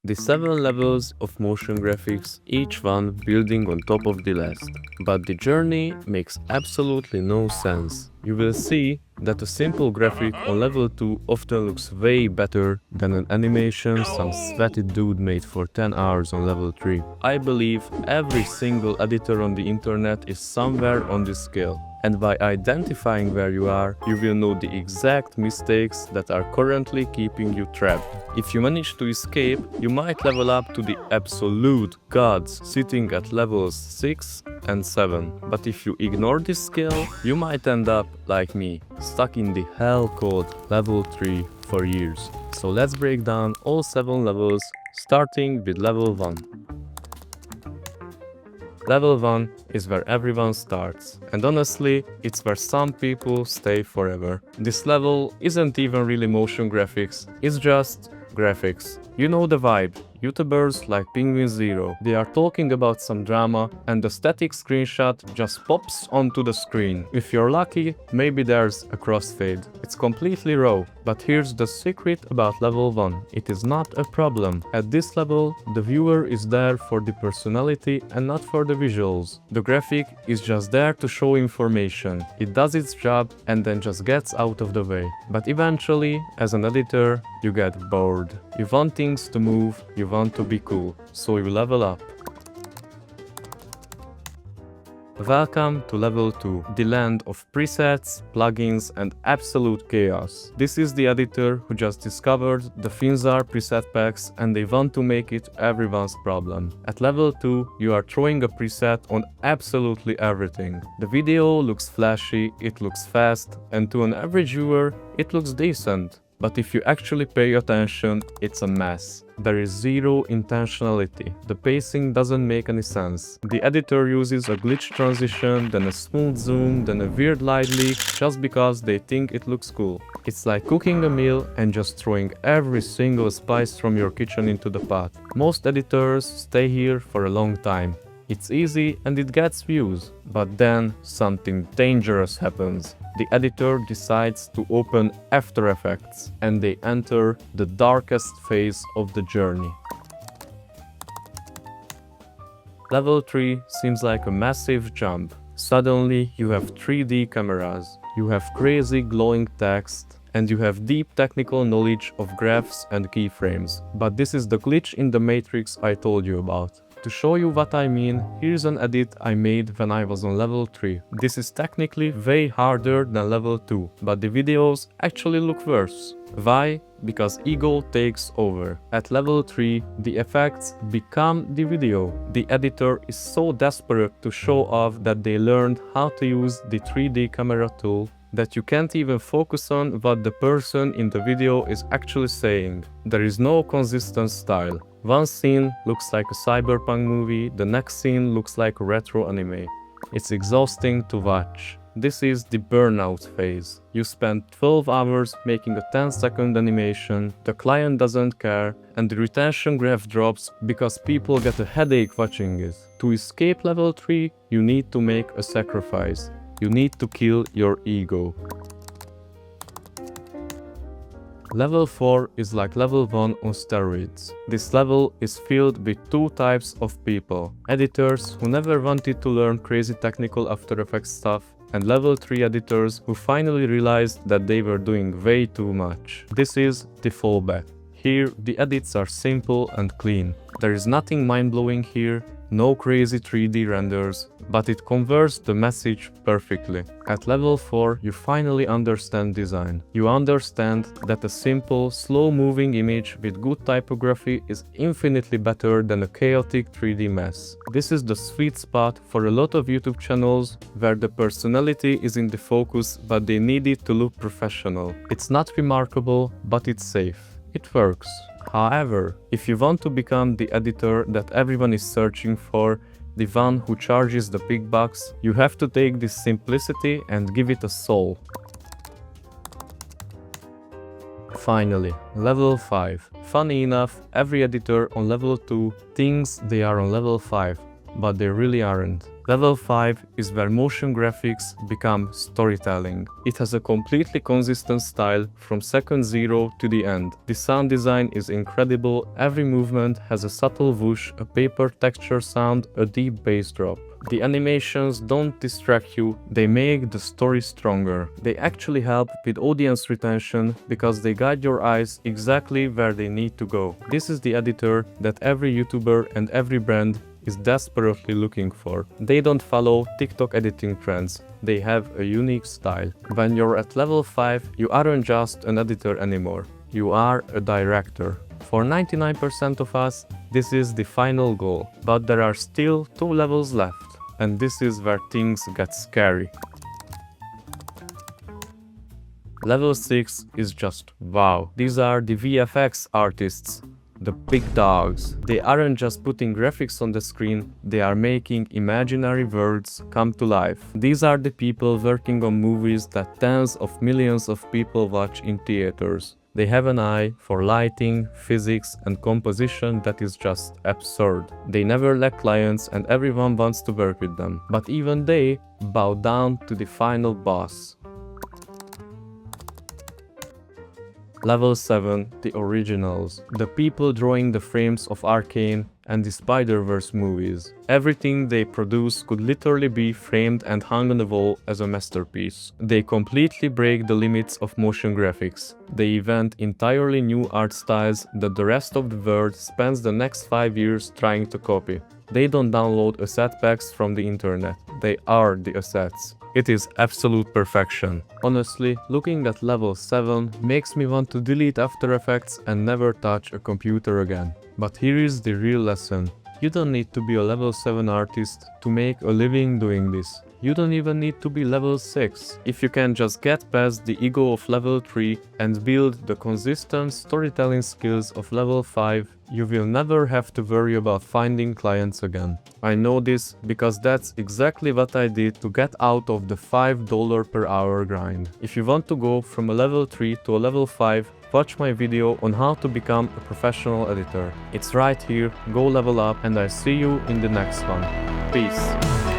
The 7 levels of motion graphics, each one building on top of the last. But the journey makes absolutely no sense. You will see that a simple graphic on level 2 often looks way better than an animation some sweaty dude made for 10 hours on level 3. I believe every single editor on the internet is somewhere on this scale. And by identifying where you are, you will know the exact mistakes that are currently keeping you trapped. If you manage to escape, you might level up to the absolute gods sitting at levels 6 and 7. But if you ignore this skill, you might end up like me, stuck in the hell called level 3 for years. So let's break down all 7 levels, starting with level 1. Level 1 is where everyone starts, and honestly, it's where some people stay forever. This level isn't even really motion graphics, it's just graphics. You know the vibe. YouTubers like Penguin Zero. They are talking about some drama and the static screenshot just pops onto the screen. If you're lucky, maybe there's a crossfade. It's completely raw. But here's the secret about level 1. It is not a problem. At this level, the viewer is there for the personality and not for the visuals. The graphic is just there to show information. It does its job and then just gets out of the way. But eventually, as an editor, you get bored. You want things to move, you want to be cool, so you level up. Welcome to level 2, the land of presets, plugins and absolute chaos. This is the editor who just discovered the Finzar preset packs and they want to make it everyone's problem. At level 2, you are throwing a preset on absolutely everything. The video looks flashy, it looks fast, and to an average viewer, it looks decent. But if you actually pay attention, it's a mess. There is zero intentionality. The pacing doesn't make any sense. The editor uses a glitch transition, then a smooth zoom, then a weird light leak just because they think it looks cool. It's like cooking a meal and just throwing every single spice from your kitchen into the pot. Most editors stay here for a long time. It's easy and it gets views. But then something dangerous happens. The editor decides to open After Effects and they enter the darkest phase of the journey. Level 3 seems like a massive jump. Suddenly you have 3D cameras, you have crazy glowing text, and you have deep technical knowledge of graphs and keyframes. But this is the glitch in the matrix I told you about. To show you what I mean, here's an edit I made when I was on level 3. This is technically way harder than level 2, but the videos actually look worse. Why? Because ego takes over. At level 3, the effects become the video. The editor is so desperate to show off that they learned how to use the 3D camera tool that you can't even focus on what the person in the video is actually saying. There is no consistent style. One scene looks like a cyberpunk movie, the next scene looks like a retro anime. It's exhausting to watch. This is the burnout phase. You spend 12 hours making a 10-second animation, the client doesn't care, and the retention graph drops because people get a headache watching it. To escape level 3, you need to make a sacrifice. You need to kill your ego. Level 4 is like level 1 on steroids. This level is filled with two types of people. Editors who never wanted to learn crazy technical After Effects stuff, and level 3 editors who finally realized that they were doing way too much. This is the fallback. Here, the edits are simple and clean. There is nothing mind-blowing here, no crazy 3D renders, but it converts the message perfectly. At level 4, you finally understand design. You understand that a simple, slow-moving image with good typography is infinitely better than a chaotic 3D mess. This is the sweet spot for a lot of YouTube channels where the personality is in the focus, but they need it to look professional. It's not remarkable, but it's safe. It works. However, if you want to become the editor that everyone is searching for, the one who charges the big bucks, you have to take this simplicity and give it a soul. Finally, level 5. Funny enough, every editor on level 2 thinks they are on level 5, but they really aren't. Level 5 is where motion graphics become storytelling. It has a completely consistent style from second zero to the end. The sound design is incredible, every movement has a subtle whoosh, a paper texture sound, a deep bass drop. The animations don't distract you, they make the story stronger. They actually help with audience retention because they guide your eyes exactly where they need to go. This is the editor that every YouTuber and every brand is desperately looking for. They don't follow TikTok editing trends, they have a unique style. When you're at level 5, you aren't just an editor anymore, you are a director. For 99% of us, this is the final goal, but there are still 2 levels left. And this is where things get scary. Level 6 is just wow. These are the VFX artists, the big dogs. They aren't just putting graphics on the screen, they are making imaginary worlds come to life. These are the people working on movies that tens of millions of people watch in theaters. They have an eye for lighting, physics, and composition that is just absurd. They never lack clients and everyone wants to work with them. But even they bow down to the final boss. Level 7, the originals. The people drawing the frames of Arcane and the Spider-Verse movies. Everything they produce could literally be framed and hung on the wall as a masterpiece. They completely break the limits of motion graphics. They invent entirely new art styles that the rest of the world spends the next 5 years trying to copy. They don't download asset packs from the internet. They are the assets. It is absolute perfection. Honestly, looking at level 7 makes me want to delete After Effects and never touch a computer again. But here is the real lesson. You don't need to be a level 7 artist to make a living doing this. You don't even need to be level 6. If you can just get past the ego of level 3 and build the consistent storytelling skills of level 5, you will never have to worry about finding clients again. I know this because that's exactly what I did to get out of the $5 per hour grind. If you want to go from a level 3 to a level 5, watch my video on how to become a professional editor. It's right here, go level up, and I see you in the next one. Peace.